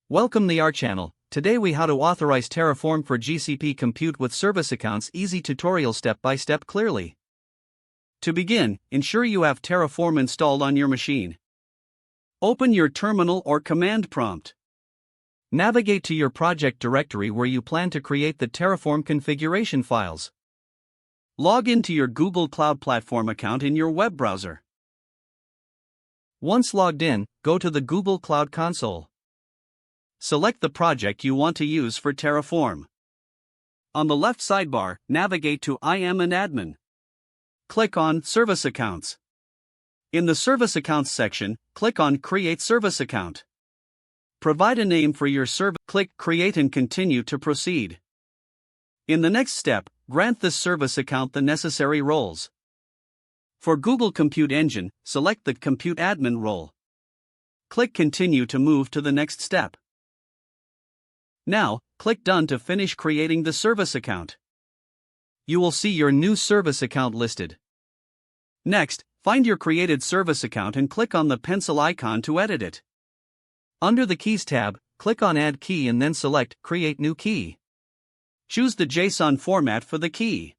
Welcome to our channel. Today we how to authorize Terraform for GCP Compute with service accounts. Easy tutorial step by step clearly. To begin, ensure you have Terraform installed on your machine. Open your terminal or command prompt. Navigate to your project directory where you plan to create the Terraform configuration files. Log into your Google Cloud Platform account in your web browser. Once logged in, go to the Google Cloud Console. Select the project you want to use for Terraform. On the left sidebar, navigate to I am an admin. Click on Service Accounts. In the Service Accounts section, click on Create Service Account. Provide a name for your service. Click Create and continue to proceed. In the next step, grant this service account the necessary roles. For Google Compute Engine, select the Compute Admin role. Click Continue to move to the next step. Now, click Done to finish creating the service account. You will see your new service account listed. Next, find your created service account and click on the pencil icon to edit it. Under the Keys tab, click on Add Key and then select Create New Key. Choose the JSON format for the key.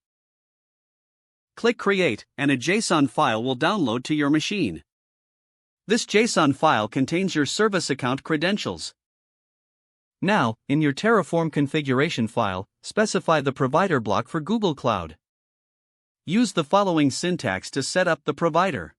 Click Create, and a JSON file will download to your machine. This JSON file contains your service account credentials. Now, in your Terraform configuration file, specify the provider block for Google Cloud. Use the following syntax to set up the provider.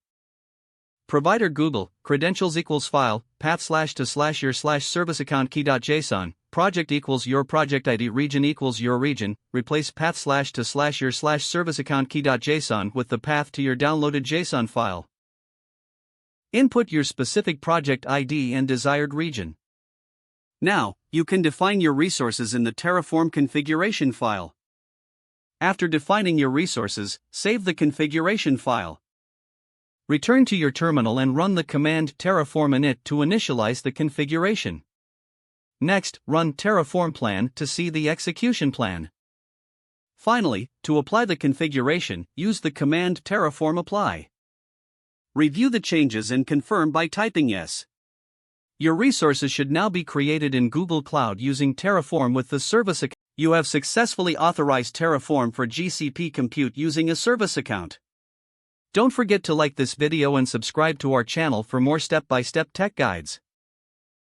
Provider Google, credentials equals file, path / to / your / service account key.json, project equals your project ID, region equals your region, replace path / to / your / service account key.json with the path to your downloaded JSON file. Input your specific project ID and desired region. Now, you can define your resources in the Terraform configuration file. After defining your resources, save the configuration file. Return to your terminal and run the command terraform init to initialize the configuration. Next, run terraform plan to see the execution plan. Finally, to apply the configuration, use the command terraform apply. Review the changes and confirm by typing yes. Your resources should now be created in Google Cloud using Terraform with the service account. You have successfully authorized Terraform for GCP Compute using a service account. Don't forget to like this video and subscribe to our channel for more step-by-step tech guides.